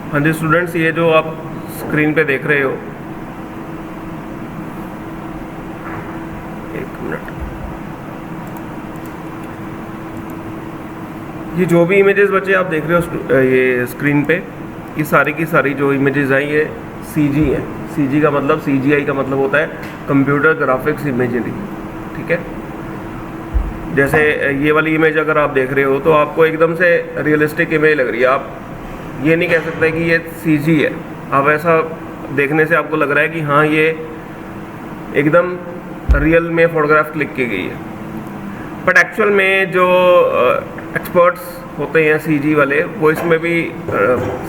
हाँ जी स्टूडेंट्स, ये जो आप स्क्रीन पे देख रहे हो, एक मिनट, ये जो भी इमेजेस बच्चे आप देख रहे हो ये स्क्रीन पे, ये सारी की सारी जो इमेजेस हैं ये सीजी है। सीजी का मतलब, सीजीआई का मतलब होता है कंप्यूटर ग्राफिक्स इमेजरी, ठीक है। जैसे ये वाली इमेज अगर आप देख रहे हो तो आपको एकदम से रियलिस्टिक इमेज लग रही है, आप ये नहीं कह सकते कि ये सीजी है। अब ऐसा देखने से आपको लग रहा है कि हाँ ये एकदम रियल में फ़ोटोग्राफ क्लिक की गई है, बट एक्चुअल में जो एक्सपर्ट्स होते हैं सीजी वाले, वो इसमें भी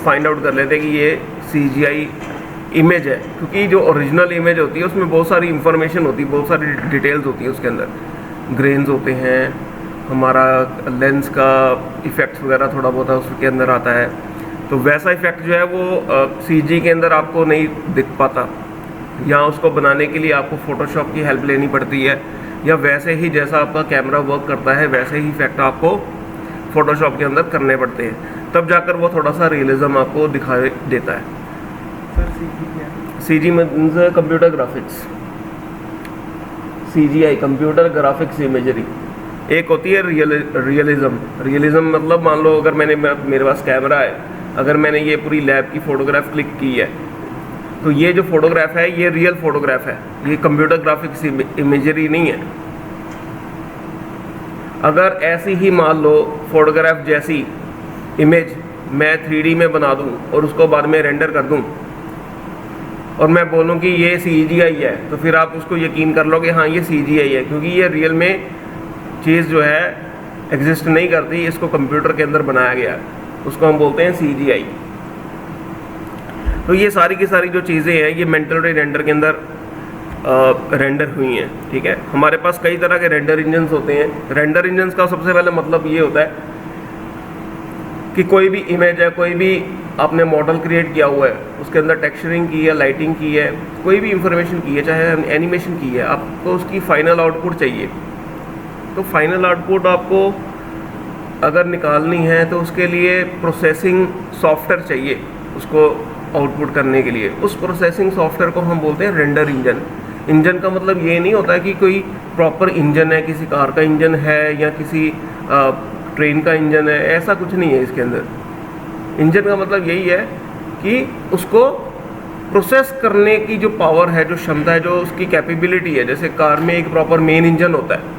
फाइंड आउट कर लेते हैं कि ये सीजीआई इमेज है, क्योंकि जो ओरिजिनल इमेज होती है उसमें बहुत सारी इंफॉर्मेशन होती है, बहुत सारी डिटेल्स होती है उसके अंदर, ग्रेन्स होते हैं, हमारा लेंस का इफ़ेक्ट्स वगैरह थोड़ा बहुत उसके अंदर आता है। तो वैसा इफ़ेक्ट जो है वो सीजी के अंदर आपको नहीं दिख पाता, या उसको बनाने के लिए आपको फ़ोटोशॉप की हेल्प लेनी पड़ती है, या वैसे ही जैसा आपका कैमरा वर्क करता है वैसे ही इफ़ेक्ट आपको फ़ोटोशॉप के अंदर करने पड़ते हैं, तब जाकर वो थोड़ा सा रियलिज़म आपको दिखाई देता है। सर सीजी क्या है? CG means computer graphics, CGI computer graphics imagery. एक होती है रियलिज़म मतलब मान लो अगर मेरे पास कैमरा है, अगर मैंने ये पूरी लैब की फ़ोटोग्राफ क्लिक की है, तो ये जो फ़ोटोग्राफ है ये रियल फ़ोटोग्राफ है, ये कंप्यूटर ग्राफिक्स इमेजरी नहीं है। अगर ऐसी ही मान लो फ़ोटोग्राफ जैसी इमेज मैं 3D में बना दूं और उसको बाद में रेंडर कर दूं और मैं बोलूं कि ये CGI है, तो फिर आप उसको यकीन कर लो कि हाँ ये CGI है, क्योंकि ये रियल में चीज़ जो है एग्जिस्ट नहीं करती, इसको कंप्यूटर के अंदर बनाया गया है, उसको हम बोलते हैं CGI। तो ये सारी की सारी जो चीज़ें हैं ये मेंटल रे रेंडर के अंदर रेंडर हुई हैं, ठीक है। हमारे पास कई तरह के रेंडर इंजन्स होते हैं। रेंडर इंजन्स का सबसे पहले मतलब ये होता है कि कोई भी इमेज है, कोई भी आपने मॉडल क्रिएट किया हुआ है, उसके अंदर टेक्सचरिंग की है, लाइटिंग की है, कोई भी इंफॉर्मेशन की है, चाहे एनिमेशन की है, आपको उसकी फाइनल आउटपुट चाहिए। तो फाइनल आउटपुट आपको अगर निकालनी है तो उसके लिए प्रोसेसिंग सॉफ्टवेयर चाहिए, उसको आउटपुट करने के लिए। उस प्रोसेसिंग सॉफ्टवेयर को हम बोलते हैं रेंडर इंजन। इंजन का मतलब ये नहीं होता है कि कोई प्रॉपर इंजन है, किसी कार का इंजन है या किसी ट्रेन का इंजन है, ऐसा कुछ नहीं है इसके अंदर। इंजन का मतलब यही है कि उसको प्रोसेस करने की जो पावर है, जो क्षमता है, जो उसकी कैपेबिलिटी है। जैसे कार में एक प्रॉपर मेन इंजन होता है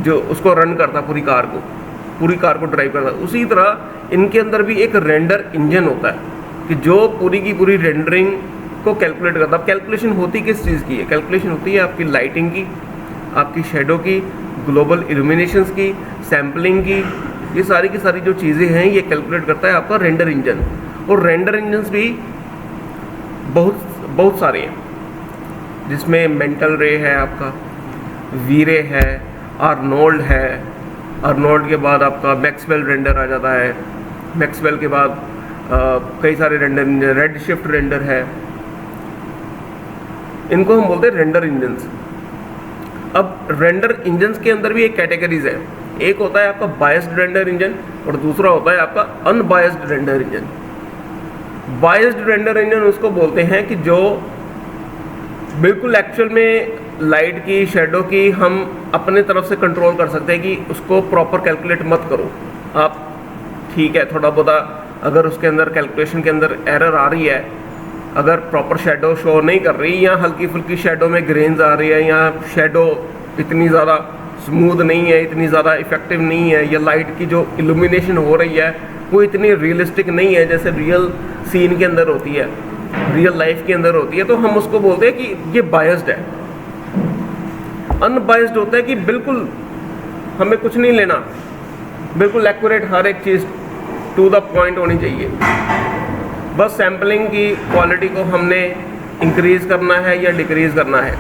जो उसको रन करता है, पूरी कार को ड्राइव करता है, उसी तरह इनके अंदर भी एक रेंडर इंजन होता है कि जो पूरी की पूरी रेंडरिंग को कैलकुलेट करता है। अब कैलकुलेशन होती किस चीज़ की है? कैलकुलेशन होती है आपकी लाइटिंग की, आपकी शेडो की, ग्लोबल इल्यूमिनेशंस की, सैम्पलिंग की, ये सारी की सारी जो चीज़ें हैं ये कैलकुलेट करता है आपका रेंडर इंजन। और रेंडर इंजन्स भी बहुत सारे हैं, जिसमें मेंटल रे है, आपका वी-रे है, आर्नोल्ड है, आर्नोल्ड के बाद आपका मैक्सवेल रेंडर आ जाता है, मैक्सवेल के बाद कई सारे render engine, red shift render है, इनको हम बोलते हैं रेंडर इंजन्स। अब रेंडर इंजन्स के अंदर भी एक कैटेगरीज है, एक होता है आपका बायस्ड रेंडर इंजन और दूसरा होता है आपका unbiased render engine. Biased render engine उसको बोलते हैं कि जो बिल्कुल एक्चुअल में लाइट की, शेडो की हम अपने तरफ से कंट्रोल कर सकते हैं कि उसको प्रॉपर कैलकुलेट मत करो आप, ठीक है। थोड़ा बहुत अगर उसके अंदर कैलकुलेशन के अंदर एरर आ रही है, अगर प्रॉपर शेडो शो नहीं कर रही, या हल्की फुल्की शेडो में ग्रेन्स आ रही है, या शेडो इतनी ज़्यादा स्मूथ नहीं है, इतनी ज़्यादा इफेक्टिव नहीं है, या लाइट की जो इल्यूमिनेशन हो रही है वो इतनी रियलिस्टिक नहीं है जैसे रियल सीन के अंदर होती है, रियल लाइफ के अंदर होती है, तो हम उसको बोलते हैं कि ये बायस्ड है। अनबायस्ड होता है कि बिल्कुल हमें कुछ नहीं लेना, बिल्कुल एक्यूरेट, हर एक चीज़ टू द पॉइंट होनी चाहिए, बस सैम्पलिंग की क्वालिटी को हमने इंक्रीज़ करना है या डिक्रीज़ करना है,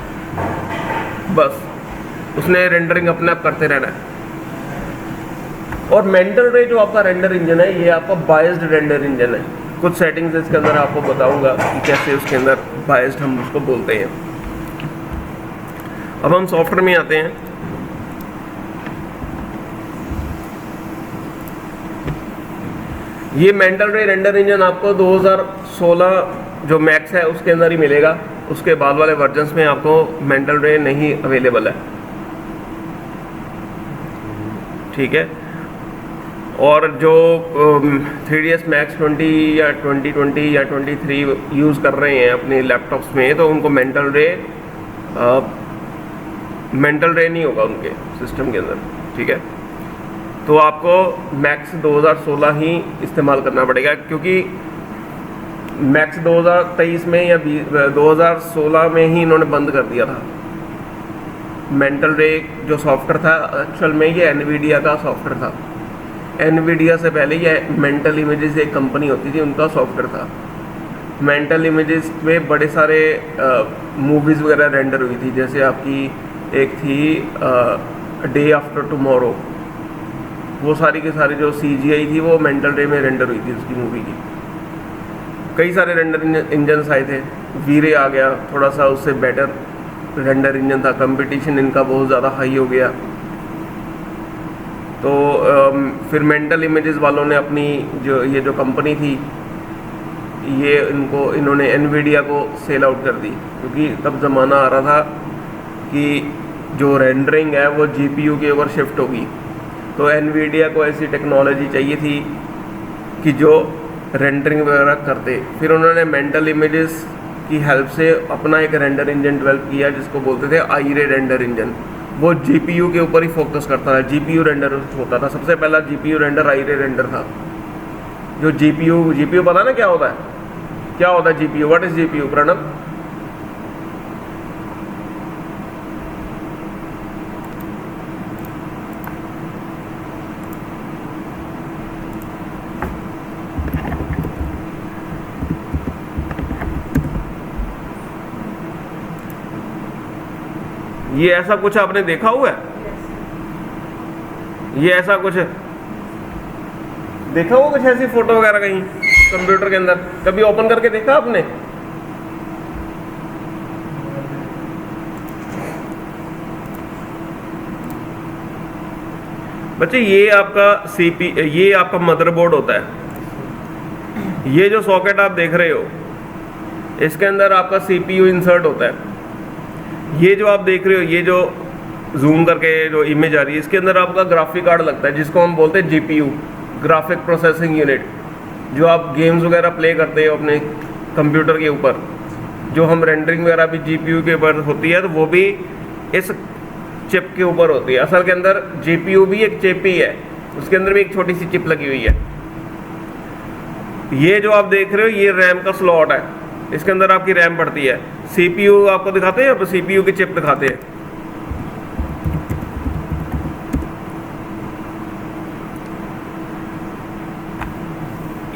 बस उसने रेंडरिंग अपने आप करते रहना है। और मेंटल रे जो आपका रेंडर इंजन है ये आपका बायस्ड रेंडर इंजन है। कुछ सेटिंग्स इसके अंदर आपको बताऊंगा कि कैसे उसके अंदर बायस्ड हम उसको बोलते हैं। अब हम सॉफ्टवेयर में आते हैं। ये मेंटल रे रेंडर इंजन आपको 2016 जो मैक्स है उसके अंदर ही मिलेगा, उसके बाद वाले वर्जन्स में आपको मेंटल रे नहीं अवेलेबल है, ठीक है। और जो 3ds Max 20 या 2020 या 23 यूज़ कर रहे हैं अपने लैपटॉप्स में, तो उनको मेंटल रे नहीं होगा उनके सिस्टम के अंदर, ठीक है। तो आपको मैक्स 2016 ही इस्तेमाल करना पड़ेगा, क्योंकि मैक्स 2023 में या 2016 में ही इन्होंने बंद कर दिया था। मेंटल रे जो सॉफ्टवेयर था एक्चुअल में ये एनवीडिया का सॉफ्टवेयर था। एनवीडिया से पहले ये मेंटल इमेजेस एक कंपनी होती थी, उनका सॉफ्टवेयर था। मेंटल इमेजेस में बड़े सारे मूवीज़ वगैरह रेंडर हुई थी, जैसे आपकी एक थी डे आफ्टर टुमारो, वो सारी की सारी जो CGI थी वो मेंटल रे में रेंडर हुई थी उसकी मूवी की। कई सारे रेंडर इंजन्स आए थे, वीरे आ गया थोड़ा सा उससे बेटर रेंडर इंजन था, कंपटीशन इनका बहुत ज़्यादा हाई हो गया। तो फिर मेंटल इमेजेस वालों ने अपनी जो कंपनी थी ये इन्होंने एनवीडिया को सेल आउट कर दी, क्योंकि तब ज़माना आ रहा था कि जो रेंडरिंग है वो GPU के ऊपर शिफ्ट होगी। तो एनवीडिया को ऐसी टेक्नोलॉजी चाहिए थी कि जो रेंडरिंग वगैरह करते। फिर उन्होंने मेंटल इमेजेस की हेल्प से अपना एक रेंडर इंजन डेवलप किया जिसको बोलते थे आईरे रेंडर इंजन। वो GPU के ऊपर ही फोकस करता था, GPU रेंडर होता था। सबसे पहला GPU रेंडर आईरे रेंडर था। जो GPU पता ना क्या होता है? क्या होता है GPU? What is GPU, Pranab? ये ऐसा कुछ आपने देखा हुआ है? ये ऐसा कुछ देखा हुआ, कुछ ऐसी फोटो वगैरह कहीं कंप्यूटर के अंदर कभी ओपन करके देखा आपने? बच्चे ये आपका मदरबोर्ड होता है। ये जो सॉकेट आप देख रहे हो इसके अंदर आपका CPU इंसर्ट होता है। ये जो आप देख रहे हो, ये जो जूम करके जो इमेज आ रही है, इसके अंदर आपका ग्राफिक कार्ड लगता है जिसको हम बोलते हैं GPU, ग्राफिक प्रोसेसिंग यूनिट। जो आप गेम्स वगैरह प्ले करते हो अपने कंप्यूटर के ऊपर, जो हम रेंडरिंग वगैरह भी GPU के ऊपर होती है, तो वो भी इस चिप के ऊपर होती है। असल के अंदर GPU भी एक चिप ही है, उसके अंदर भी एक छोटी सी चिप लगी हुई है। ये जो आप देख रहे हो ये रैम का स्लॉट है, इसके अंदर आपकी रैम पड़ती है। CPU आपको दिखाते हैं, अब CPU की चिप दिखाते हैं।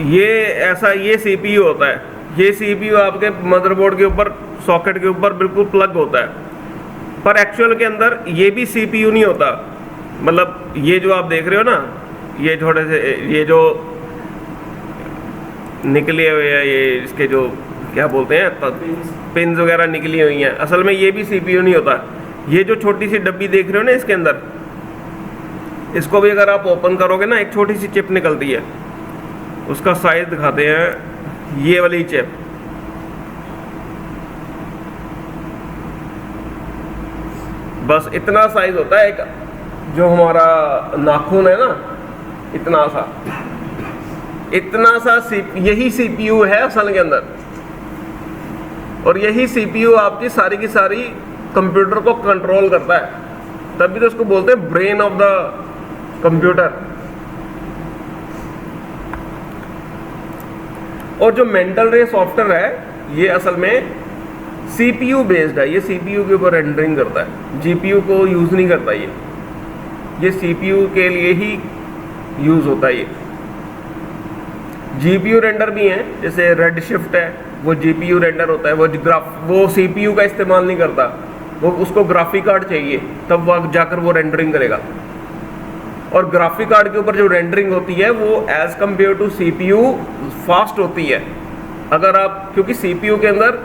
ये CPU होता है। ये CPU आपके मदरबोर्ड के ऊपर, सॉकेट के ऊपर बिल्कुल प्लग होता है, पर एक्चुअल के अंदर ये भी CPU नहीं होता। मतलब ये जो आप देख रहे हो ना, ये थोड़े से ये जो निकले हुए हैं, ये इसके जो क्या बोलते हैं पिन्स वगैरह निकली हुई हैं, असल में ये भी CPU नहीं होता। ये जो छोटी सी डब्बी देख रहे हो ना इसके अंदर, इसको भी अगर आप ओपन करोगे ना, एक छोटी सी चिप निकलती है, उसका साइज दिखाते हैं। ये वाली चिप, बस इतना साइज होता है। एक जो हमारा नाखून है ना, इतना सा यही CPU है असल के अंदर। और यही CPU आपकी सारी की सारी कंप्यूटर को कंट्रोल करता है, तभी तो उसको बोलते हैं ब्रेन ऑफ द कंप्यूटर। और जो मेंटल रे सॉफ्टवेयर है ये असल में CPU बेस्ड है। ये CPU के ऊपर रेंडरिंग करता है, GPU को यूज़ नहीं करता। ये CPU के लिए ही यूज़ होता है। ये GPU रेंडर भी हैं, जैसे रेड शिफ्ट है, वो GPU रेंडर होता है। वो CPU का इस्तेमाल नहीं करता, वो उसको ग्राफिक कार्ड चाहिए, तब वो जाकर वो रेंडरिंग करेगा। और ग्राफिक कार्ड के ऊपर जो रेंडरिंग होती है वो as compare to CPU fast होती है। अगर आप, क्योंकि CPU के अंदर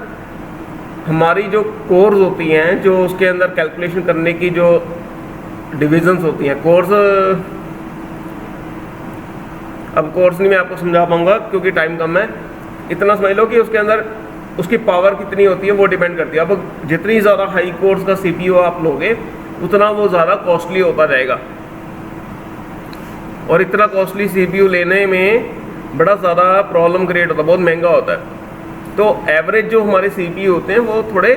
हमारी जो कोर्स होती हैं, जो उसके अंदर कैलकुलेशन करने की जो डिविजन्स होती हैं, कोर्स अब कोर्स नहीं मैं आपको समझा पाऊंगा क्योंकि टाइम कम है। इतना समझ लो कि उसके अंदर उसकी पावर कितनी होती है वो डिपेंड करती है। अब जितनी ज़्यादा हाई कोर्स का CPU आप लोगे उतना वो ज़्यादा कॉस्टली होता जाएगा, और इतना कॉस्टली CPU लेने में बड़ा ज़्यादा प्रॉब्लम क्रिएट होता है, बहुत महंगा होता है। तो एवरेज जो हमारे CPU होते हैं वो थोड़े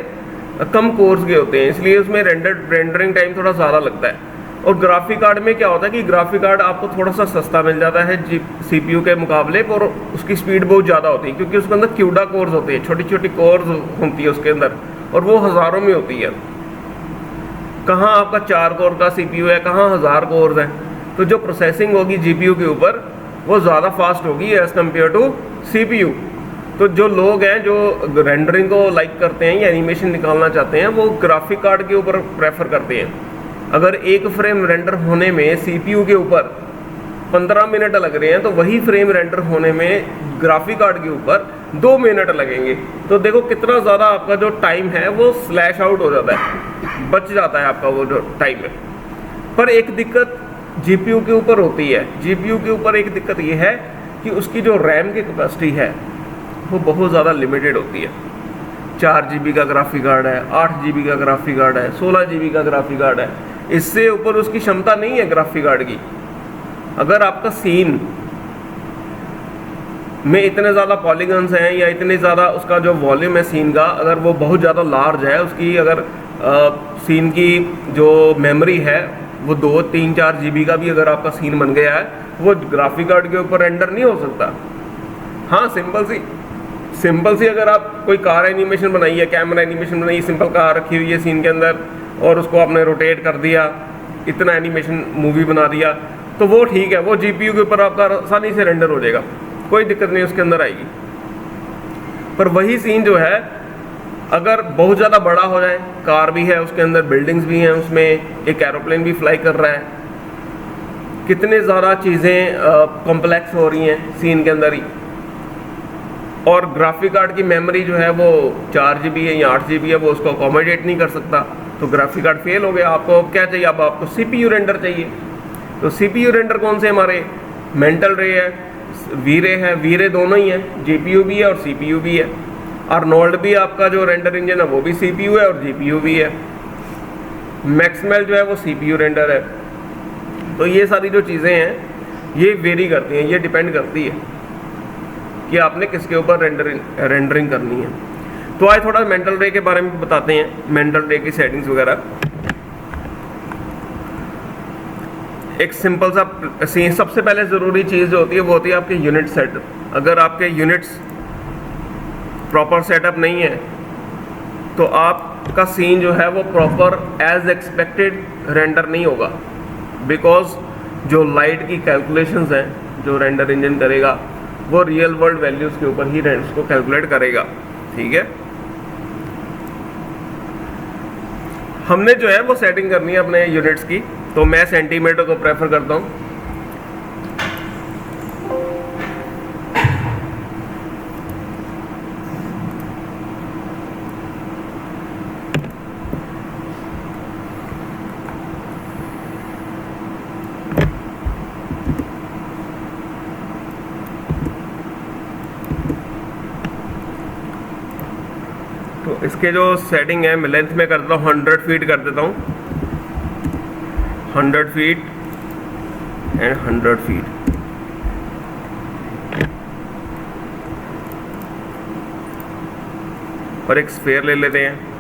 कम कोर्स के होते हैं, इसलिए उसमें रेंडरिंग टाइम थोड़ा ज़्यादा लगता है। और ग्राफिक कार्ड में क्या होता है कि ग्राफिक कार्ड आपको थोड़ा सा सस्ता मिल जाता है CPU के मुकाबले, और उसकी स्पीड बहुत ज़्यादा होती है क्योंकि उसके अंदर क्यूडा कोर्स होते हैं, छोटी छोटी कोर्स होती है उसके अंदर, और वो हज़ारों में होती है। कहाँ आपका 4 कोर का CPU है, कहाँ 1000 कोर्स है। तो जो प्रोसेसिंग होगी GPU के ऊपर वो ज़्यादा फास्ट होगी एज़ कम्पेयर टू CPU। तो जो लोग हैं जो रेंडरिंग को लाइक करते हैं या एनिमेशन निकालना चाहते हैं वो ग्राफिक कार्ड के ऊपर प्रेफर करते हैं। अगर एक फ्रेम रेंडर होने में CPU के ऊपर 15 मिनट लग रहे हैं तो वही फ्रेम रेंडर होने में ग्राफिक कार्ड के ऊपर 2 मिनट लगेंगे। तो देखो कितना ज़्यादा आपका जो टाइम है वो स्लैश आउट हो जाता है, बच जाता है आपका वो जो टाइम है। पर एक दिक्कत GPU के ऊपर होती है। GPU के ऊपर एक दिक्कत ये है कि उसकी जो रैम की कैपेसिटी है वो बहुत ज़्यादा लिमिटेड होती है। 4 GB का ग्राफिक कार्ड है, 8 GB का ग्राफिक कार्ड है, 16 GB का ग्राफिक कार्ड है, इससे ऊपर उसकी क्षमता नहीं है ग्राफिक कार्ड की। अगर आपका सीन में इतने ज़्यादा पॉलीगन्स हैं या इतने ज़्यादा उसका जो वॉल्यूम है सीन का, अगर वो बहुत ज़्यादा लार्ज है, उसकी अगर सीन की जो मेमोरी है वो 2, 3, 4 GB का भी अगर आपका सीन बन गया है, वो ग्राफिक कार्ड के ऊपर रेंडर नहीं हो सकता। हाँ, सिंपल सी अगर आप कोई कार एनिमेशन बनाई है, कैमरा एनिमेशन बनाई है, सिंपल कार रखी हुई है सीन के अंदर और उसको आपने रोटेट कर दिया, इतना एनिमेशन मूवी बना दिया, तो वो ठीक है, वो GPU के ऊपर आपका आसानी से रेंडर हो जाएगा, कोई दिक्कत नहीं उसके अंदर आएगी। पर वही सीन जो है अगर बहुत ज़्यादा बड़ा हो जाए, कार भी है उसके अंदर, बिल्डिंग्स भी हैं उसमें, एक एरोप्लेन भी फ्लाई कर रहा है, कितने ज़्यादा चीज़ें कॉम्प्लेक्स हो रही हैं सीन के अंदर ही, और ग्राफिक कार्ड की मेमोरी जो है वो 4 GB है या 8 GB है, वो उसको अकोमोडेट नहीं कर सकता, तो ग्राफिक कार्ड फेल हो गया। आपको क्या चाहिए, अब आपको CPU रेंडर चाहिए। तो CPU रेंडर कौन से हमारे, मेंटल रे है, V-Ray है, V-Ray दोनों ही है, GPU भी है और CPU भी है। अर्नोल्ड भी आपका जो रेंडर इंजन है वो भी CPU है और GPU भी है। मैक्समेल जो है वो CPU रेंडर है। तो ये सारी जो चीज़ें हैं ये वेरी करती हैं, ये डिपेंड करती है कि आपने किसके ऊपर रेंडरिंग करनी है। तो आज थोड़ा मेंटल रे के बारे में बताते हैं, मेंटल रे की सेटिंग्स वगैरह। एक सिंपल सा सबसे पहले ज़रूरी चीज़ जो होती है वो होती है आपके यूनिट सेटअप। अगर आपके यूनिट्स प्रॉपर सेटअप नहीं है तो आपका सीन जो है वो प्रॉपर एज एक्सपेक्टेड रेंडर नहीं होगा, बिकॉज जो लाइट की कैलकुलेशंस हैं जो रेंडर इंजन करेगा वो रियल वर्ल्ड वैल्यूज़ के ऊपर ही उसको कैलकुलेट करेगा। ठीक है, हमने जो है वो सेटिंग करनी है अपने यूनिट्स की, तो मैं सेंटीमीटर को प्रेफर करता हूँ। तो इसके जो सेटिंग है मैं लेंथ में कर देता हूँ 100 फीट कर देता हूँ, 100 फीट एंड 100 फीट। और एक स्फीयर ले लेते हैं।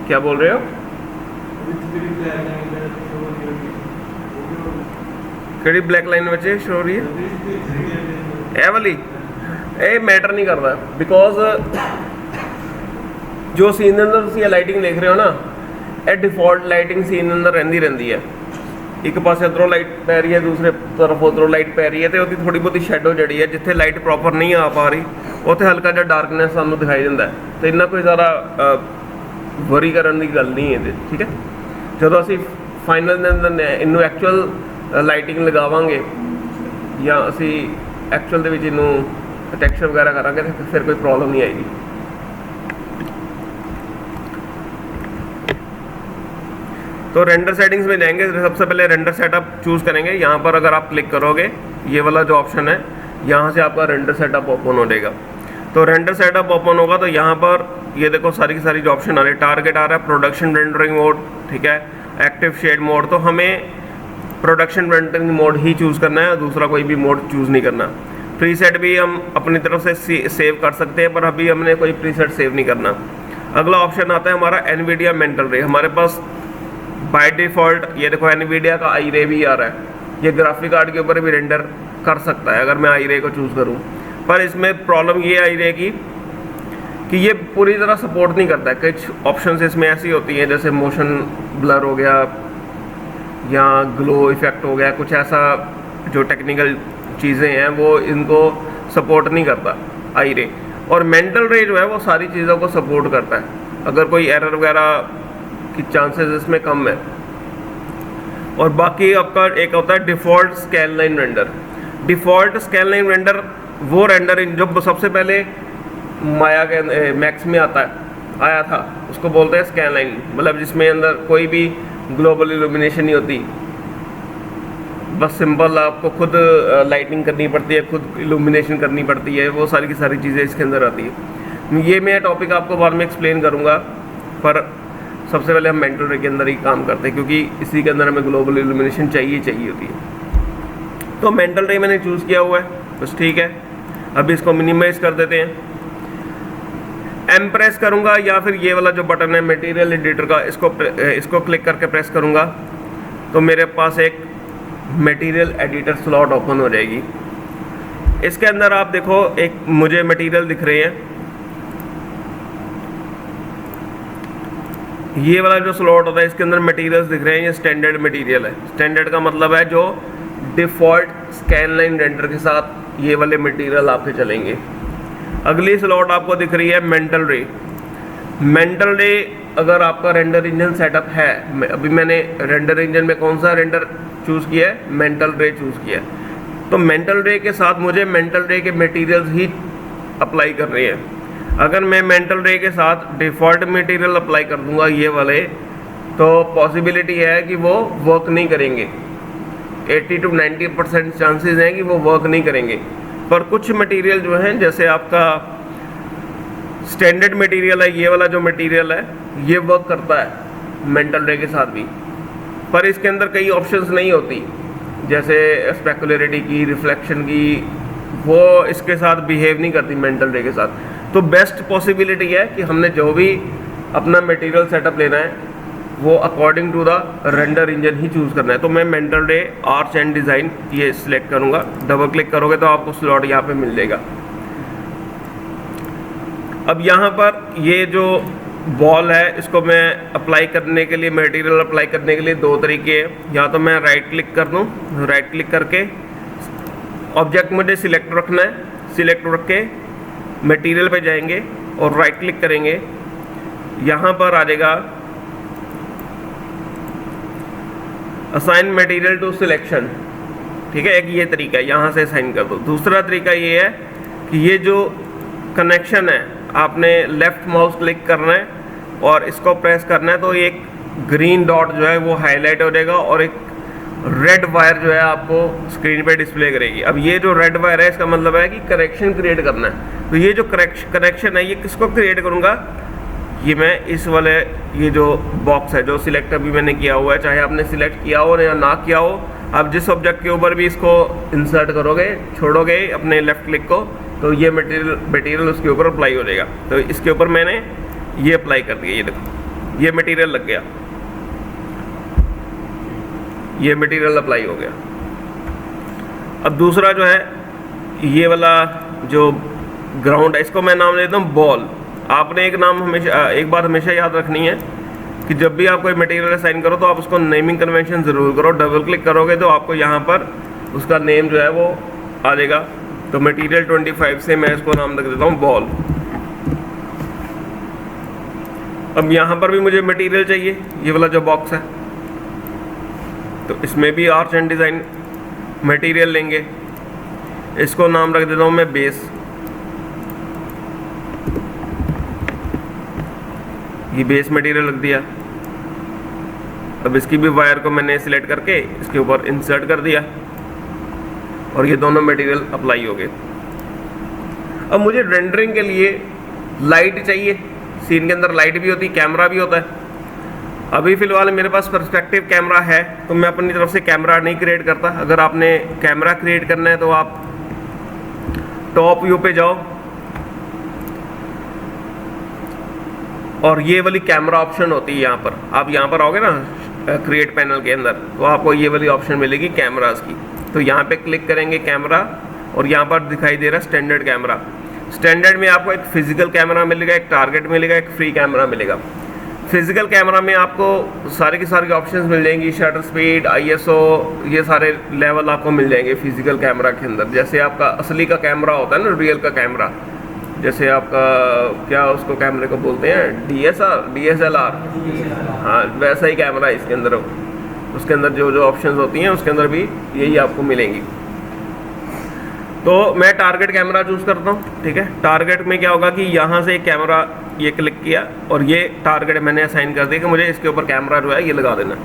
क्या बोल रहे हो? ਕਿਹੜੀ ਬਲੈਕ ਲਾਈਨ ਵਿੱਚ ਸ਼ੋ ਹੋ ਰਹੀ ਹੈ? ਇਹ ਵਾਲੀ ਇਹ ਮੈਟਰ ਨਹੀਂ ਕਰਦਾ ਬਿਕੋਜ਼ ਜੋ ਸੀਨ ਦੇ ਅੰਦਰ ਤੁਸੀਂ ਇਹ ਲਾਈਟਿੰਗ ਦੇਖ ਰਹੇ ਹੋ ਨਾ, ਇਹ ਡਿਫਾਲਟ ਲਾਈਟਿੰਗ ਸੀਨ ਦੇ ਅੰਦਰ ਰਹਿੰਦੀ ਹੈ। ਇੱਕ ਪਾਸੇ ਇੱਧਰੋਂ ਲਾਈਟ ਪੈ ਰਹੀ ਹੈ, ਦੂਸਰੇ ਤਰਫ ਉੱਧਰੋਂ ਲਾਈਟ ਪੈ ਰਹੀ ਹੈ, ਤੇ ਉਹਦੀ ਥੋੜੀ ਬਹੁਤੀ ਸ਼ੈਡੋ ਜਿਹੜੀ ਹੈ, ਜਿੱਥੇ ਲਾਈਟ ਪ੍ਰੋਪਰ ਨਹੀਂ ਆ ਪਾ ਰਹੀ ਉੱਥੇ ਹਲਕਾ ਜਿਹਾ ਡਾਰਕਨੈਸ ਸਾਨੂੰ ਦਿਖਾਈ ਦਿੰਦਾ ਹੈ। ਤੇ ਇੰਨਾ ਕੋਈ ਜ਼ਿਆਦਾ ਵਰੀ ਕਰਨ ਦੀ ਗੱਲ ਨਹੀਂ ਇਹਦੇ, ਠੀਕ ਹੈ। ਜਦੋਂ ਅਸੀਂ ਫਾਈਨਲ ਦੇ ਅੰਦਰ ਇਹਨੂੰ ਐਕਚੁਅਲ ਲਾਈਟਿੰਗ ਲਗਾਵਾਂਗੇ ਜਾਂ ਅਸੀਂ ਐਕਚੁਅਲ ਦੇ ਵਿੱਚ ਇਹਨੂੰ ਟੈਕਸਚਰ ਵਗੈरह ਕਰਾਂਗੇ तो फिर कोई प्रॉब्लम नहीं आएगी। तो रेंडर सेटिंग्स में जाएंगे, सबसे पहले रेंडर सेटअप चूज़ करेंगे। यहाँ पर अगर आप क्लिक करोगे ये वाला जो ऑप्शन है, यहाँ से आपका रेंडर सेटअप ओपन हो जाएगा। तो रेंडर सेटअप ओपन होगा तो यहाँ पर ये देखो सारी की सारी जो ऑप्शन आ रहे हैं, टारगेट आ रहा है, प्रोडक्शन रेंडरिंग मोड, ठीक है, एक्टिव शेड मोड। तो हमें प्रोडक्शन रेंडरिंग मोड ही चूज़ करना है, दूसरा कोई भी मोड चूज़ नहीं करना। प्रीसेट भी हम अपनी तरफ से सेव कर सकते हैं, पर अभी हमने कोई प्रीसेट सेव नहीं करना। अगला ऑप्शन आता है हमारा एनवीडिया मेंटल रे। हमारे पास बाय डिफ़ॉल्ट ये देखो एनवीडिया का आई रे भी आ रहा है, ये ग्राफिक कार्ड के ऊपर भी रेंडर कर सकता है अगर मैं आई रे को चूज़ करूँ। पर इसमें प्रॉब्लम ये आई रे की कि ये पूरी तरह सपोर्ट नहीं करता है। कुछ ऑप्शंस इसमें ऐसी होती हैं जैसे मोशन ब्लर हो गया या ग्लो इफेक्ट हो गया, कुछ ऐसा जो टेक्निकल चीज़ें हैं वो इनको सपोर्ट नहीं करता आई रे। और मेंटल रे जो है वो सारी चीज़ों को सपोर्ट करता है, अगर कोई एरर वगैरह की चांसेस इसमें कम है। और बाकी आपका एक होता है default scan line render. Default scan line render वो रेंडर जो सबसे पहले माया के मैक्स में आया था, उसको बोलते हैं स्कैन लाइन, मतलब जिसमें अंदर कोई भी ग्लोबल इल्यूमिनेशन नहीं होती, बस सिंपल आपको खुद लाइटिंग करनी पड़ती है, खुद इल्यूमिनेशन करनी पड़ती है, वो सारी की सारी चीज़ें इसके अंदर आती है। ये मैं टॉपिक आपको बाद में एक्सप्लेन करूँगा, पर सबसे पहले हम मेंटल रे के अंदर ही काम करते हैं क्योंकि इसी के अंदर हमें ग्लोबल इल्यूमिनेशन चाहिए होती है। तो मेंटल रे मैंने चूज़ किया हुआ है, बस ठीक है। अभी इसको मिनिमाइज़ कर देते हैं, एम प्रेस करूँगा या फिर ये वाला जो बटन है मटेरियल एडिटर का, इसको क्लिक करके प्रेस करूँगा तो मेरे पास एक मटेरियल एडिटर स्लॉट ओपन हो जाएगी। इसके अंदर आप देखो एक मुझे मटेरियल दिख रहे हैं, ये वाला जो स्लॉट होता है इसके अंदर मटेरियल्स दिख रहे हैं, ये स्टैंडर्ड मटेरियल है। स्टैंडर्ड का मतलब है जो डिफ़ॉल्ट स्कैन लाइन रेंडर के साथ ये वाले मटेरियल आपके चलेंगे। अगली स्लॉट आपको दिख रही है मेंटल रे। मेंटल रे अगर आपका रेंडर इंजन सेटअप है, अभी मैंने रेंडर इंजन में कौन सा रेंडर चूज़ किया है, मेंटल रे चूज़ किया है। तो मेंटल रे के साथ मुझे मेंटल रे के मटेरियल्स ही अप्लाई कर रहे हैं। अगर मैं मेंटल रे के साथ डिफ़ॉल्ट मटेरियल अप्लाई कर दूंगा ये वाले, तो पॉसिबिलिटी है कि वो वर्क नहीं करेंगे। 80 to 90% चांसेस हैं कि वो वर्क नहीं करेंगे। पर कुछ मटेरियल जो हैं, जैसे आपका स्टैंडर्ड मटेरियल है, ये वाला जो मटेरियल है ये वर्क करता है मेंटल रे के साथ भी, पर इसके अंदर कई ऑप्शंस नहीं होती, जैसे स्पेकुलरिटी की, रिफ्लेक्शन की, वो इसके साथ बिहेव नहीं करती मेंटल रे के साथ। तो बेस्ट पॉसिबिलिटी है कि हमने जो भी अपना मटेरियल सेटअप लेना है वो according to the render engine ही चूज़ करना है। तो मैं Mental Ray arch and design ये सिलेक्ट करूँगा, डबल क्लिक करोगे तो आपको स्लॉट यहाँ पे मिल जाएगा। अब यहाँ पर ये जो बॉल है इसको मैं अप्लाई करने के लिए, मटेरियल अप्लाई करने के लिए दो तरीके हैं। या तो मैं राइट क्लिक कर दूँ, राइट क्लिक करके ऑब्जेक्ट मुझे सिलेक्ट रखना है, सिलेक्ट रख के मटेरियल पे जाएंगे और राइट क्लिक करेंगे, यहाँ पर आ जाएगा असाइन मटेरियल टू सिलेक्शन, ठीक है। एक ये तरीका है, यहाँ से असाइन कर दो। दूसरा तरीका ये है कि ये जो कनेक्शन है आपने लेफ़्ट माउस क्लिक करना है और इसको प्रेस करना है, तो एक ग्रीन डॉट जो है वो हाईलाइट हो जाएगा और एक रेड वायर जो है आपको स्क्रीन पे डिस्प्ले करेगी। अब ये जो रेड वायर है इसका मतलब है कि करेक्शन क्रिएट करना है। तो ये जो कनेक्शन है ये किसको क्रिएट करूँगा, ये मैं इस वाले ये जो बॉक्स है जो सिलेक्ट अभी मैंने किया हुआ है, चाहे आपने सिलेक्ट किया हो या ना किया हो, आप जिस ऑब्जेक्ट के ऊपर भी इसको इंसर्ट करोगे, छोड़ोगे अपने लेफ़्ट क्लिक को, तो ये मटेरियल उसके ऊपर अप्लाई हो जाएगा। तो इसके ऊपर मैंने ये अप्लाई कर दिया, ये देखो ये मटेरियल लग गया, ये मटेरियल अप्लाई हो गया। अब दूसरा जो है ये वाला जो ग्राउंड है, इसको मैं नाम देता हूँ बॉल। आपने एक नाम हमेशा, एक बात हमेशा याद रखनी है कि जब भी आप कोई मटेरियल असाइन करो तो आप उसको नेमिंग कन्वेंशन ज़रूर करो। डबल क्लिक करोगे तो आपको यहाँ पर उसका नेम जो है वो आ जाएगा। तो मटेरियल 25 से मैं इसको नाम रख देता हूँ बॉल। अब यहाँ पर भी मुझे मटेरियल चाहिए, ये वाला जो बॉक्स है, तो इसमें भी आर्च एंड डिज़ाइन मटेरियल लेंगे। इसको नाम रख देता हूँ मैं बेस। ये बेस मटेरियल रख दिया। अब इसकी भी वायर को मैंने सिलेक्ट करके इसके ऊपर इंसर्ट कर दिया और ये दोनों मटेरियल अप्लाई हो गए। अब मुझे रेंडरिंग के लिए लाइट चाहिए। सीन के अंदर लाइट भी होती है, कैमरा भी होता है। अभी फ़िलहाल मेरे पास पर्सपेक्टिव कैमरा है तो मैं अपनी तरफ से कैमरा नहीं क्रिएट करता। अगर आपने कैमरा क्रिएट करना है तो आप टॉप व्यू पे जाओ और ये वाली कैमरा ऑप्शन होती है यहाँ पर। आप यहाँ पर आओगे ना क्रिएट पैनल के अंदर, तो आपको ये वाली ऑप्शन मिलेगी कैमरास की। तो यहाँ पे क्लिक करेंगे कैमरा और यहाँ पर दिखाई दे रहा है स्टैंडर्ड कैमरा। स्टैंडर्ड में आपको एक फिजिकल कैमरा मिलेगा, एक टारगेट मिलेगा, एक फ्री कैमरा मिलेगा। फिजिकल कैमरा में आपको सारे के सारे ऑप्शंस मिल जाएंगी, शटर स्पीड, ISO, ये सारे लेवल आपको मिल जाएंगे फिजिकल कैमरा के अंदर। जैसे आपका असली का कैमरा होता है ना, रियल का कैमरा, जैसे आपका क्या उसको कैमरे को बोलते हैं, DSLR, हाँ वैसा ही कैमरा है इसके अंदर। उसके अंदर जो जो ऑप्शंस होती हैं उसके अंदर भी यही आपको मिलेंगी। तो मैं टारगेट कैमरा चूज़ करता हूँ, ठीक है। टारगेट में क्या होगा कि यहाँ से एक कैमरा ये क्लिक किया और ये टारगेट मैंने असाइन कर दिया कि मुझे इसके ऊपर कैमरा जो है ये लगा देना।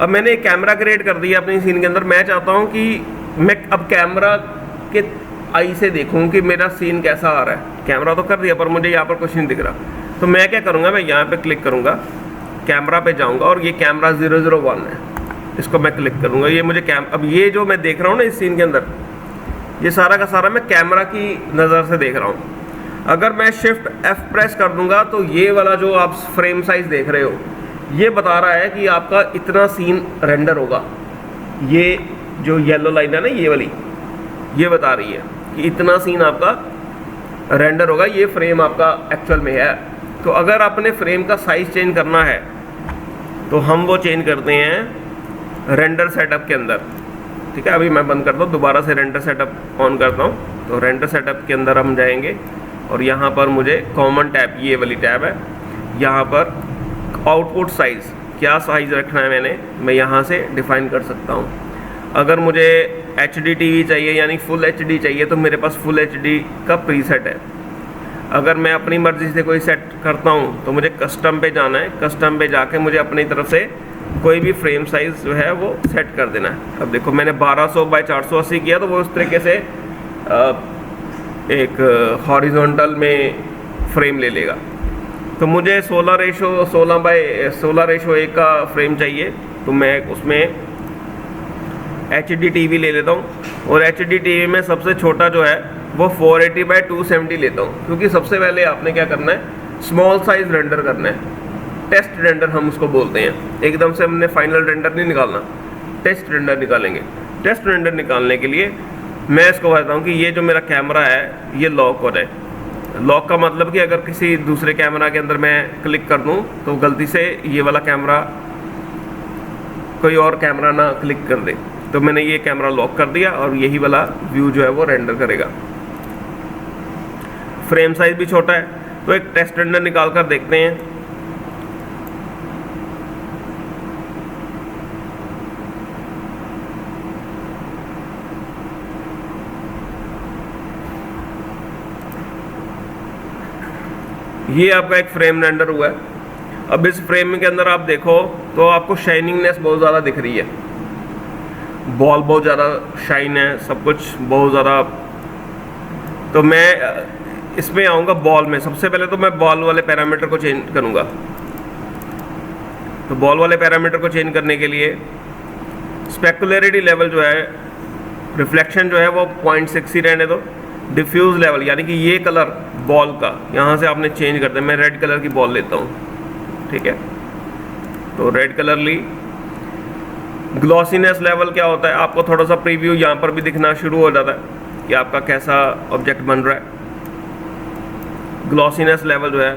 अब मैंने एक कैमरा क्रिएट कर दिया अपनी सीन के अंदर। मैं चाहता हूँ कि मैं अब कैमरा के आई से देखूँ कि मेरा सीन कैसा आ रहा है। कैमरा तो कर दिया पर मुझे यहाँ पर कुछ नहीं दिख रहा। तो मैं क्या करूँगा, मैं यहाँ पे क्लिक करूँगा, कैमरा पे जाऊँगा और ये कैमरा 001 है, इसको मैं क्लिक करूँगा। ये मुझे अब ये जो मैं देख रहा हूँ ना इस सीन के अंदर, ये सारा का सारा मैं कैमरा की नज़र से देख रहा हूँ। अगर मैं शिफ्ट F प्रेस कर दूँगा तो ये वाला जो आप फ्रेम साइज़ देख रहे हो ये बता रहा है कि आपका इतना सीन रेंडर होगा। ये जो येलो लाइन है ना ये वाली, ये बता रही है कि इतना सीन आपका रेंडर होगा। ये फ्रेम आपका एक्चुअल में है। तो अगर आपने फ्रेम का साइज़ चेंज करना है तो हम वो चेंज करते हैं रेंडर सेटअप के अंदर, ठीक है। अभी मैं बंद करता हूँ, दोबारा से रेंडर सेटअप ऑन करता हूँ। तो रेंडर सेटअप के अंदर हम जाएंगे और यहाँ पर मुझे कॉमन टैब, ये वाली टैब है, यहाँ पर आउटपुट साइज़ क्या साइज़ रखना है मैं यहाँ से डिफ़ाइन कर सकता हूँ। अगर मुझे HD TV चाहिए यानी फुल HD चाहिए तो मेरे पास फुल HD का प्रीसेट है। अगर मैं अपनी मर्ज़ी से कोई सेट करता हूँ तो मुझे कस्टम पे जाना है। कस्टम पे जाके मुझे अपनी तरफ से कोई भी फ्रेम साइज़ जो है वो सेट कर देना है। अब देखो मैंने 1200 बाई 480 किया तो वो उस तरीके से एक हॉरिजॉन्टल में फ्रेम ले लेगा। तो मुझे 16:16 बाई 16:1 का फ्रेम चाहिए तो मैं उसमें HD TV ले लेता हूँ। और HD TV में सबसे छोटा जो है वो 480 बाई 270 लेता हूँ, क्योंकि सबसे पहले आपने क्या करना है, स्मॉल साइज़ रेंडर करना है। टेस्ट रेंडर हम उसको बोलते हैं। एकदम से हमने फाइनल रेंडर नहीं निकालना, टेस्ट रेंडर निकालेंगे। टेस्ट रेंडर निकालने के लिए मैं इसको बताता हूँ कि ये जो मेरा कैमरा है ये लॉक हो जाए। लॉक का मतलब कि अगर किसी दूसरे कैमरा के अंदर मैं क्लिक कर दूँ तो गलती से ये वाला कैमरा कोई और कैमरा ना क्लिक कर दे। तो मैंने ये कैमरा लॉक कर दिया और यही वाला व्यू जो है वो रेंडर करेगा। फ्रेम साइज भी छोटा है तो एक टेस्ट रेंडर निकाल कर देखते हैं। ये आपका एक फ्रेम रेंडर हुआ है। अब इस फ्रेम के अंदर आप देखो तो आपको शाइनिंगनेस बहुत ज़्यादा दिख रही है, बॉल बहुत ज़्यादा शाइन है, सब कुछ बहुत ज़्यादा। तो मैं इसमें आऊँगा बॉल में। सबसे पहले तो मैं बॉल वाले पैरामीटर को चेंज करूँगा। तो बॉल वाले पैरामीटर को चेंज करने के लिए स्पेकुलरिटी लेवल जो है, रिफ्लेक्शन जो है वो 0.6 ही रहने दो। डिफ्यूज़ लेवल यानी कि ये कलर बॉल का, यहाँ से आपने चेंज कर दिया। मैं रेड कलर की बॉल लेता हूँ, ठीक है। तो रेड कलर ली। ग्लॉसीनेस लेवल क्या होता है, आपको थोड़ा सा प्रीव्यू यहाँ पर भी दिखना शुरू हो जाता है कि आपका कैसा ऑब्जेक्ट बन रहा है। ग्लॉसीनेस लेवल जो है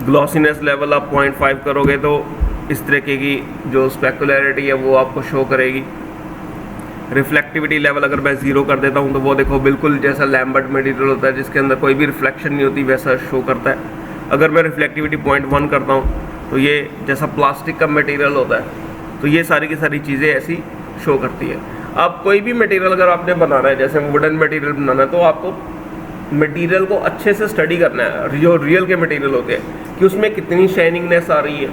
ग्लॉसीनेस लेवल आप 0.5 करोगे तो इस तरीके की जो स्पेकुलरिटी है वो आपको शो करेगी। रिफ्लेक्टिविटी लेवल अगर मैं 0 कर देता हूँ तो वो देखो बिल्कुल जैसा लैम्बर्ट मटेरियल होता है जिसके अंदर कोई भी रिफ्लेक्शन नहीं होती वैसा शो करता है। अगर मैं रिफ्लेक्टिविटी 0.1 करता हूँ तो ये जैसा प्लास्टिक का मटेरियल होता है, तो ये सारी की सारी चीज़ें ऐसी शो करती है। आप कोई भी मटेरियल अगर आपने बनाना है, जैसे वुडन मटेरियल बनाना है, तो आपको मटेरियल को अच्छे से स्टडी करना है, जो रियल के मटेरियल होते हैं, कि उसमें कितनी शाइनिंगनेस आ रही है,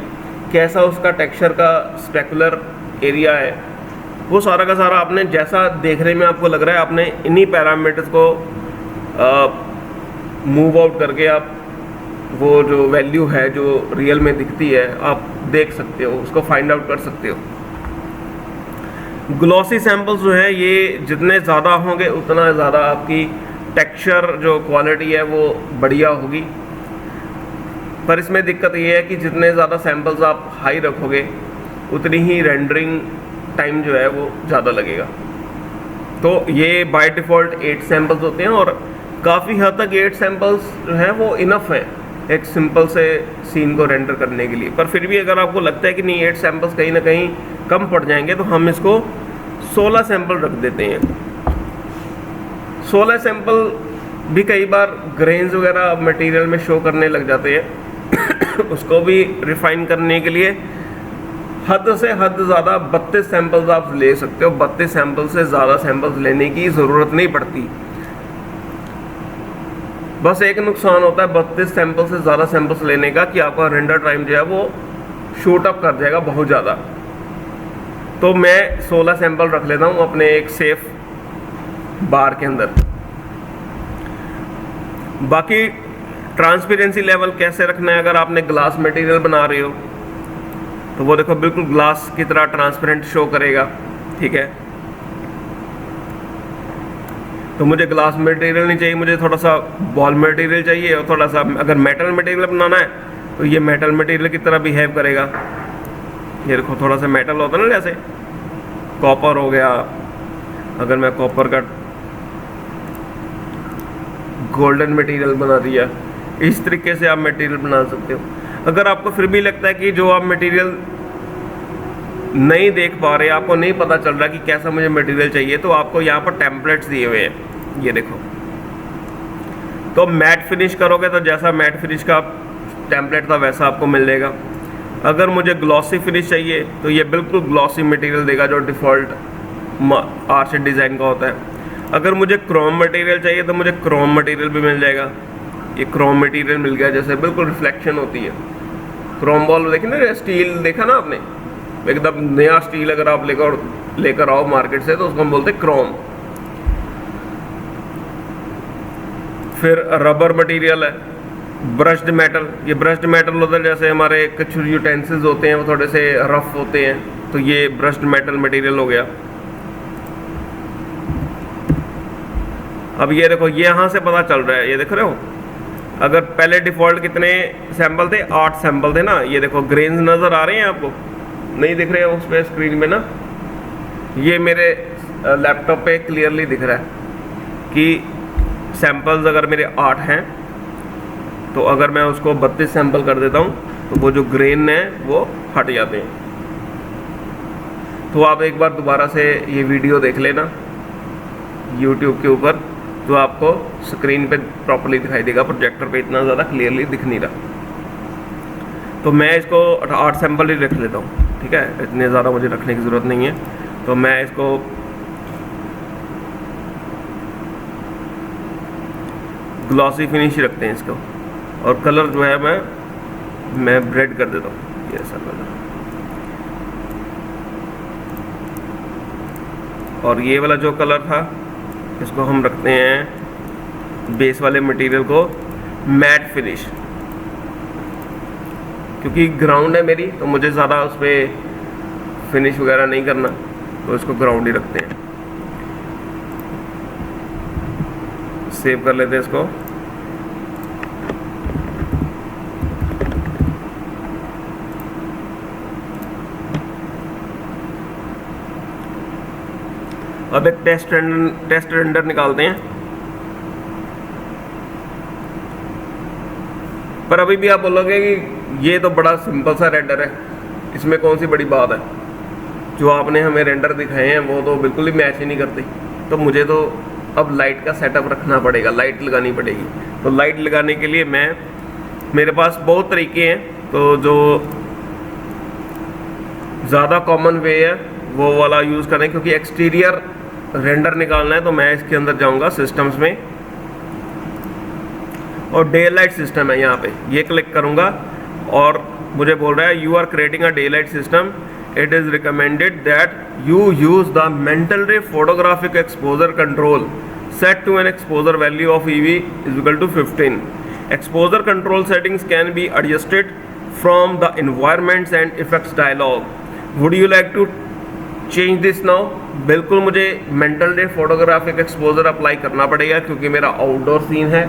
कैसा उसका टेक्सचर का स्पेकुलर एरिया है, वो सारा का सारा आपने जैसा देखने में आपको लग रहा है, आपने इन्हीं पैरामीटर्स को मूव आउट करके आप वो जो वैल्यू है जो रियल में दिखती है आप देख सकते हो, उसको फाइंड आउट कर सकते हो। ग्लॉसी सैंपल्स जो है ये जितने ज़्यादा होंगे उतना ज़्यादा आपकी टेक्सचर जो क्वालिटी है वो बढ़िया होगी। पर इसमें दिक्कत ये है कि जितने ज़्यादा सैंपल्स आप हाई रखोगे उतनी ही रेंडरिंग टाइम जो है वो ज़्यादा लगेगा। तो ये बाय डिफ़ॉल्ट 8 सैंपल्स होते हैं और काफ़ी हद तक 8 सैंपल्स जो हैं वो इनफ है एक सिंपल से सीन को रेंडर करने के लिए। पर फिर भी अगर आपको लगता है कि नहीं 8 सैंपल्स कहीं ना कहीं कम पड़ जाएंगे तो हम इसको 16 सैंपल रख देते हैं। 16 सैंपल भी कई बार ग्रेन्स वगैरह मटेरियल में शो करने लग जाते हैं उसको भी रिफाइन करने के लिए हद से हद ज़्यादा 32 सैंपल्स आप ले सकते हो। 32 सैंपल से ज़्यादा सैंपल्स लेने की ज़रूरत नहीं पड़ती। बस एक नुकसान होता है 32 सैंपल से ज़्यादा सैंपल्स लेने का कि आपका रेंडर टाइम जो है वो शूट अप कर जाएगा बहुत ज़्यादा। तो मैं 16 सैंपल रख लेता हूँ अपने एक सेफ बार के अंदर। बाकी ट्रांसपेरेंसी लेवल कैसे रखना है, अगर आपने ग्लास मटेरियल बना रहे हो तो वो देखो बिल्कुल ग्लास की तरह ट्रांसपेरेंट शो करेगा, ठीक है। तो मुझे ग्लास मटेरियल नहीं चाहिए, मुझे थोड़ा सा बॉल मटेरियल चाहिए और थोड़ा सा अगर मेटल मटेरियल बनाना है तो ये मेटल मटेरियल की तरह बिहेव करेगा। ये देखो थोड़ा सा मेटल होता है ना, जैसे कॉपर हो गया, अगर मैं कॉपर का गोल्डन मटेरियल बना दिया, इस तरीके से आप मटेरियल बना सकते हो। अगर आपको फिर भी लगता है कि जो आप मटेरियल नहीं देख पा रहे, आपको नहीं पता चल रहा कि कैसा मुझे मटेरियल चाहिए, तो आपको यहाँ पर टेम्पलेट्स दिए हुए हैं, ये देखो। तो मैट फिनिश करोगे तो जैसा मैट फिनिश का टेम्पलेट था वैसा आपको मिल जाएगा। अगर मुझे ग्लॉसी फिनिश चाहिए तो ये बिल्कुल ग्लॉसी मटेरियल देगा जो डिफ़ॉल्ट आर्च डिज़ाइन का होता है। अगर मुझे क्रोम मटेरियल चाहिए तो मुझे क्रोम मटेरियल भी मिल जाएगा। ये क्रोम मटेरियल मिल गया, जैसे बिल्कुल रिफ्लेक्शन होती है। क्रोम बॉल देखी ना, स्टील देखा ना आपने, एकदम नया स्टील अगर आप लेकर आओ मार्केट से तो उसको हम बोलते हैं क्रोम। फिर रबर मटेरियल है, ब्रश्ड मेटल। ये ब्रश्ड मेटल होता है जैसे हमारे कुछ यूटेंसिल्स होते हैं वो थोड़े से रफ होते हैं, तो ये ब्रश्ड मेटल मटेरियल हो गया। अब ये देखो, ये यहाँ से पता चल रहा है, ये देख रहे हो, अगर पहले डिफ़ॉल्ट कितने सैंपल थे, 8 सैंपल थे ना। ये देखो ग्रेन्स नज़र आ रहे हैं आपको, नहीं दिख रहे हैं उस पर स्क्रीन में ना। ये मेरे लैपटॉप पे क्लियरली दिख रहा है कि सैंपल्स अगर मेरे 8 हैं तो अगर मैं उसको 32 सैंपल कर देता हूँ तो वो जो ग्रेन है वो हट जाते हैं। तो आप एक बार दोबारा से ये वीडियो देख लेना YouTube के ऊपर, तो आपको स्क्रीन पे प्रॉपर्ली दिखाई देगा, प्रोजेक्टर पे इतना ज़्यादा क्लियरली दिख नहीं रहा। तो मैं इसको 8 सैंपल ही रख लेता हूँ, ठीक है, इतने ज़्यादा मुझे रखने की ज़रूरत नहीं है। तो मैं इसको ग्लॉसी फिनिश ही रखते हैं इसको, और कलर जो है मैं रेड कर देता हूँ, ये ऐसा कलर। और ये वाला जो कलर था इसको हम रखते हैं बेस वाले मटेरियल को मैट फिनिश, क्योंकि ग्राउंड है मेरी तो मुझे ज़्यादा उस पर फिनिश वगैरह नहीं करना, तो इसको ग्राउंड ही रखते हैं। सेव कर लेते हैं इसको। अब एक टेस्ट रेंडर निकालते हैं। पर अभी भी आप बोलोगे कि ये तो बड़ा सिंपल सा रेंडर है, इसमें कौन सी बड़ी बात है, जो आपने हमें रेंडर दिखाए हैं वो तो बिल्कुल ही मैच ही नहीं करते। तो मुझे तो अब लाइट का सेटअप रखना पड़ेगा, लाइट लगानी पड़ेगी। तो लाइट लगाने के लिए मेरे पास बहुत तरीके हैं। तो जो ज़्यादा कॉमन वे है वो वाला यूज़ करें, क्योंकि एक्सटीरियर रेंडर निकालना है। तो मैं इसके अंदर जाऊंगा सिस्टम्स में, और डे लाइट सिस्टम है यहाँ पे, ये क्लिक करूंगा और मुझे बोल रहा है you are creating a day light system, it is recommended that you use the mental ray photographic exposure control set to an exposure value of EV is equal to 15। Exposure control settings can be adjusted from the environments and effects dialog. Would you like to change this now? बिल्कुल मुझे mental day photographic exposure apply करना पड़ेगा, क्योंकि मेरा outdoor scene है।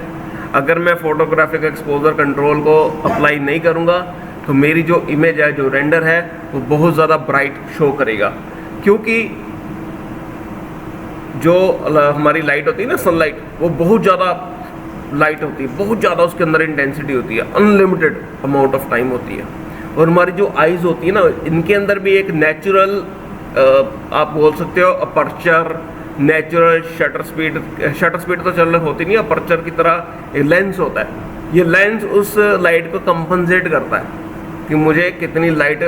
अगर मैं photographic exposure control को अप्लाई नहीं करूँगा तो मेरी जो इमेज है, जो रेंडर है, वो बहुत ज़्यादा ब्राइट शो करेगा। क्योंकि जो हमारी लाइट होती है ना, सनलाइट, वो बहुत ज़्यादा लाइट होती है, बहुत ज़्यादा उसके अंदर इंटेंसिटी होती है, अनलिमिटेड अमाउंट ऑफ टाइम होती है। और हमारी जो आइज़ होती है ना, इनके अंदर भी एक नेचुरल आप बोल सकते हो अपर्चर, नेचुरल शटर स्पीड तो चल होती नहीं, अपर्चर की तरह एक लेंस होता है। ये लेंस उस लाइट को कंपनसेट करता है कि मुझे कितनी लाइट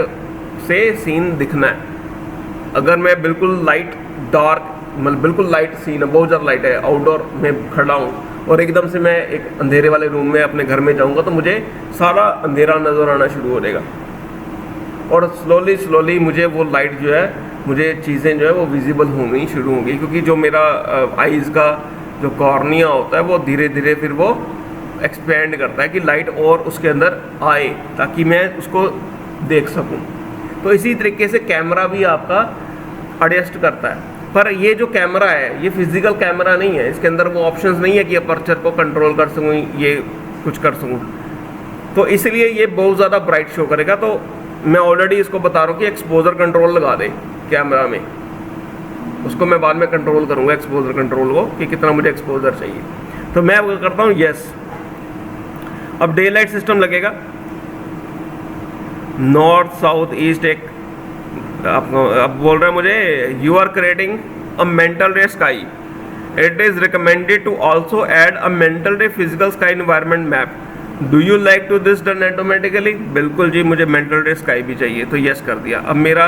से सीन दिखना है। अगर मैं बिल्कुल लाइट डार्क, मतलब बिल्कुल लाइट सीन है, बहुत ज़्यादा लाइट है, आउटडोर में खड़ा हूँ और एकदम से मैं एक अंधेरे वाले रूम में अपने घर में जाऊँगा तो मुझे सारा अंधेरा नज़र आना शुरू हो जाएगा। और स्लोली मुझे वो लाइट जो है, मुझे चीज़ें जो है वो विजिबल होनी शुरू होंगी, क्योंकि जो मेरा आइज़ का जो कॉर्निया होता है वो धीरे धीरे फिर वो एक्सपेंड करता है कि लाइट और उसके अंदर आए ताकि मैं उसको देख सकूं। तो इसी तरीके से कैमरा भी आपका एडजस्ट करता है। पर ये जो कैमरा है ये फिजिकल कैमरा नहीं है, इसके अंदर वो ऑप्शंस नहीं है कि अपर्चर को कंट्रोल कर सकूँ, ये कुछ कर सकूँ। तो इसलिए ये बहुत ज़्यादा ब्राइट शो करेगा। तो मैं ऑलरेडी इसको बता रहा हूँ कि एक्सपोजर कंट्रोल लगा दे कैमरा में, उसको मैं बाद में कंट्रोल करूँगा एक्सपोजर कंट्रोल को कि कितना मुझे एक्सपोजर चाहिए। तो मैं वो करता हूँ यस। अब डे लाइट सिस्टम लगेगा, नॉर्थ साउथ ईस्ट एक अब बोल रहा है मुझे you are creating a mental ray sky, it is recommended to also add a mental ray physical sky environment map, do you like to this done automatically? बिल्कुल जी, मुझे मेंटल रे स्काई भी चाहिए, तो यस कर दिया। अब मेरा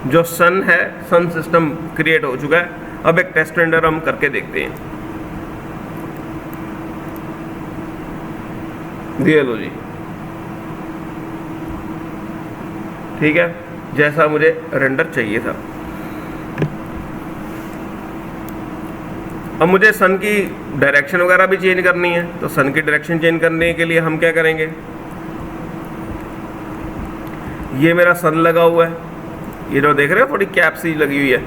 जो सन है, सन सिस्टम क्रिएट हो चुका है। अब एक टेस्ट रेंडर हम करके देखते हैं। ये लो जी, ठीक है, जैसा मुझे रेंडर चाहिए था। अब मुझे सन की डायरेक्शन वगैरह भी चेंज करनी है, तो सन की डायरेक्शन चेंज करने के लिए हम क्या करेंगे, ये मेरा सन लगा हुआ है, ये जो देख रहे हो थोड़ी कैप सी लगी हुई है,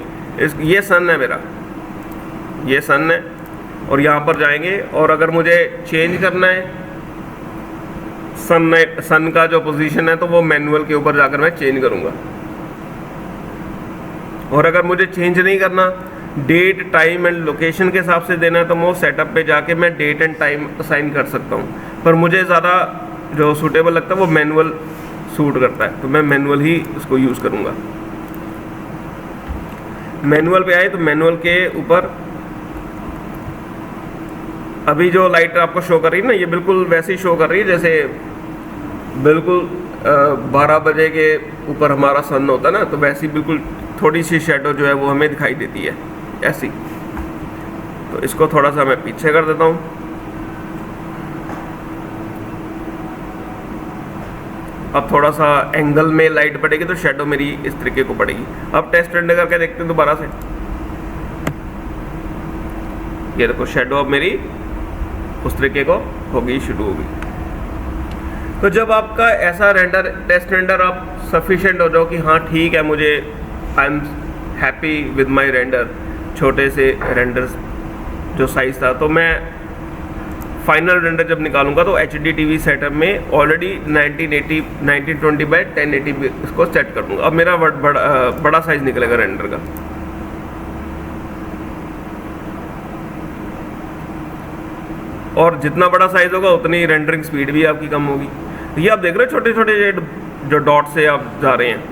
ये सन है मेरा, ये सन है। और यहाँ पर जाएंगे और अगर मुझे चेंज करना है सन का जो पोजीशन है तो वो मैनुअल के ऊपर जाकर मैं चेंज करूँगा। और अगर मुझे चेंज नहीं करना, डेट टाइम एंड लोकेशन के हिसाब से देना है, तो वो सेटअप पे जाके मैं डेट एंड टाइम असाइन कर सकता हूँ। पर मुझे ज़्यादा जो सूटेबल लगता है वो मैनुअल सूट करता है, तो मैं मैनुअल ही उसको यूज़ करूँगा। मैनुअल पे आए तो मैनुअल के ऊपर अभी जो लाइट आपको शो कर रही है ना, ये बिल्कुल वैसी शो कर रही है जैसे बिल्कुल 12 बजे के ऊपर हमारा सन होता है ना, तो वैसी बिल्कुल थोड़ी सी शेडो जो है वो हमें दिखाई देती है ऐसी। तो इसको थोड़ा सा मैं पीछे कर देता हूँ। अब थोड़ा सा एंगल में लाइट पड़ेगी तो शेडो मेरी इस तरीके को पड़ेगी। अब टेस्ट रेंडर करके देखते हैं दोबारा से। ये देखो शेडो अब मेरी उस तरीके को होगी, शुरू होगी। तो जब आपका ऐसा रेंडर टेस्ट रेंडर आप सफिशिएंट हो जाओ कि हाँ ठीक है, मुझे I am happy with my render, छोटे से रेंडर्स जो साइज़ था। तो मैं फाइनल रेंडर जब निकालूंगा तो एच डी टी सेटअप में ऑलरेडी 1920 बाई 1080 इसको सेट कर दूँगा। अब मेरा बड़ा साइज़ निकलेगा रेंडर का। और जितना बड़ा साइज़ होगा उतनी रेंडरिंग स्पीड भी आपकी कम होगी। ये आप देख रहे हो छोटे छोटे जो डॉट से आप जा रहे हैं,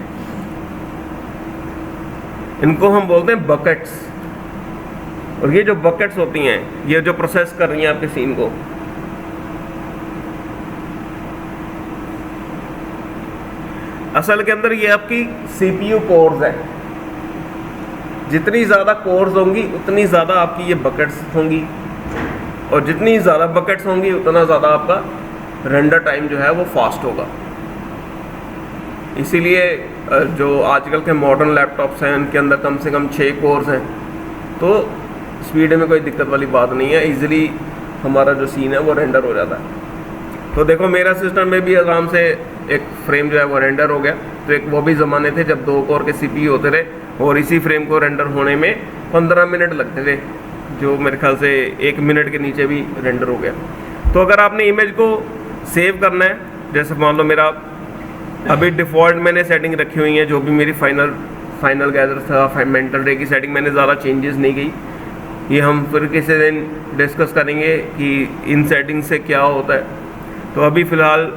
इनको हम बोलते हैं बकेट्स। और ये जो बकेट्स होती हैं, ये जो प्रोसेस कर रही हैं आपके सीन को, असल के अंदर ये आपकी सीपीयू कोर्स है। जितनी ज़्यादा कोर्स होंगी उतनी ज़्यादा आपकी ये बकेट्स होंगी, और जितनी ज़्यादा बकेट्स होंगी उतना ज़्यादा आपका रेंडर टाइम जो है वो फास्ट होगा। इसीलिए जो आजकल के मॉडर्न लैपटॉप्स हैं उनके अंदर कम से कम 6 कोर्स हैं, तो स्पीड में कोई दिक्कत वाली बात नहीं है, इजीली हमारा जो सीन है वो रेंडर हो जाता है। तो देखो मेरा सिस्टम में भी आराम से एक फ्रेम जो है वो रेंडर हो गया। तो एक वो भी ज़माने थे जब 2 कोर के सीपीयू होते थे और इसी फ्रेम को रेंडर होने में 15 मिनट लगते थे, जो मेरे ख्याल से 1 मिनट के नीचे भी रेंडर हो गया। तो अगर आपने इमेज को सेव करना है, जैसे मान लो मेरा अभी डिफ़ॉल्ट मैंने सेटिंग रखी हुई है, जो भी मेरी फाइनल गैदर था, मेंटल डे की सेटिंग मैंने ज़्यादा चेंजेस नहीं की। ये हम फिर किसी दिन डिस्कस करेंगे कि इन सेटिंग से क्या होता है। तो अभी फ़िलहाल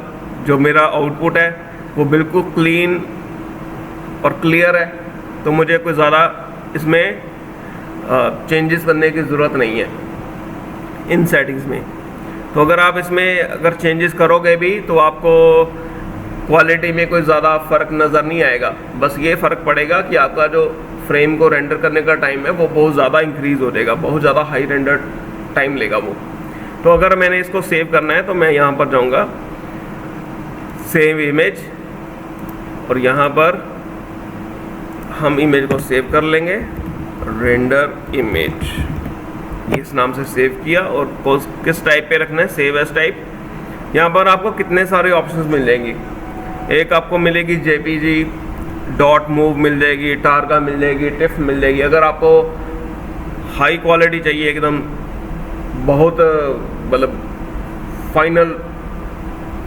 जो मेरा आउटपुट है वो बिल्कुल क्लीन और क्लियर है, तो मुझे कोई ज़्यादा इसमें चेंजेस करने की ज़रूरत नहीं है इन सेटिंग्स में। तो अगर आप इसमें अगर चेंजेस करोगे भी तो आपको क्वालिटी में कोई ज़्यादा फ़र्क नज़र नहीं आएगा। बस ये फ़र्क पड़ेगा कि आपका जो फ्रेम को रेंडर करने का टाइम है वो बहुत ज़्यादा इंक्रीज़ हो जाएगा, बहुत ज़्यादा हाई रेंडर टाइम लेगा वो। तो अगर मैंने इसको सेव करना है तो मैं यहाँ पर जाऊँगा सेव इमेज, और यहाँ पर हम इमेज को सेव कर लेंगे, रेंडर इमेज इस नाम से सेव किया। और किस टाइप पे रखना है, सेव एज टाइप। यहाँ पर आपको कितने सारे ऑप्शंस मिल जाएंगे। एक आपको मिलेगी जेपीजी, डॉट मूव मिल जाएगी, टारगा मिल जाएगी, टिफ मिल जाएगी। अगर आपको हाई क्वालिटी चाहिए, एकदम बहुत मतलब फाइनल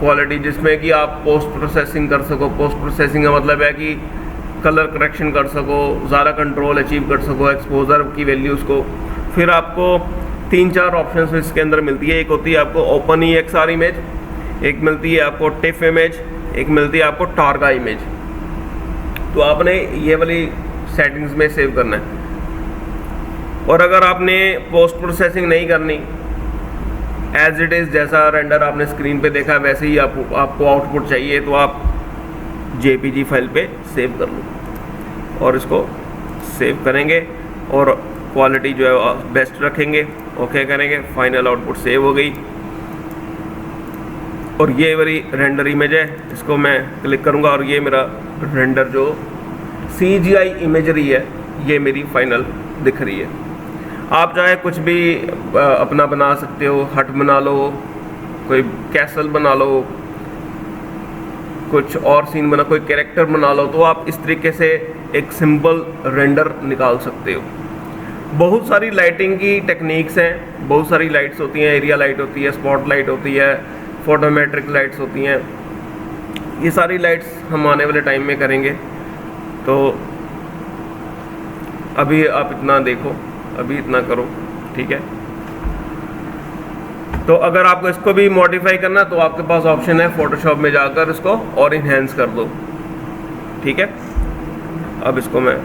क्वालिटी जिसमें कि आप पोस्ट प्रोसेसिंग कर सको, पोस्ट प्रोसेसिंग का मतलब है कि कलर करेक्शन कर सको, ज़्यादा कंट्रोल अचीव कर सको, एक्सपोजर की वैल्यूज़ को, फिर आपको 3-4 ऑप्शंस इसके अंदर मिलती है। एक होती है आपको ओपन EXR इमेज, एक मिलती है आपको टिफ इमेज, एक मिलती है आपको टारगा इमेज। तो आपने ये वाली सेटिंग्स में सेव करना है। और अगर आपने पोस्ट प्रोसेसिंग नहीं करनी, एज इट इज़ जैसा रेंडर आपने स्क्रीन पे देखा वैसे ही आपको आउटपुट चाहिए, तो आप JPG फाइल पे सेव कर लो और इसको सेव करेंगे और क्वालिटी जो है बेस्ट रखेंगे, ओके करेंगे, फाइनल आउटपुट सेव हो गई। और ये मेरी रेंडर इमेज है, इसको मैं क्लिक करूँगा और ये मेरा रेंडर जो CGI इमेजरी है ये मेरी फाइनल दिख रही है। आप चाहे कुछ भी अपना बना सकते हो, हट बना लो, कोई कैसल बना लो, कुछ और सीन बना, कोई कैरेक्टर बना लो, तो आप इस तरीके से एक सिंपल रेंडर निकाल सकते हो। बहुत सारी लाइटिंग की टेक्निक्स हैं, बहुत सारी लाइट्स होती हैं, एरिया लाइट होती है, स्पॉट लाइट होती है, फोटोमेट्रिक लाइट्स होती हैं। ये सारी लाइट्स हम आने वाले टाइम में करेंगे। तो अभी आप इतना देखो, अभी इतना करो, ठीक है। तो अगर आपको इसको भी मॉडिफाई करना तो आपके पास ऑप्शन है फोटोशॉप में जाकर इसको और इन्हेंस कर दो, ठीक है। अब इसको मैं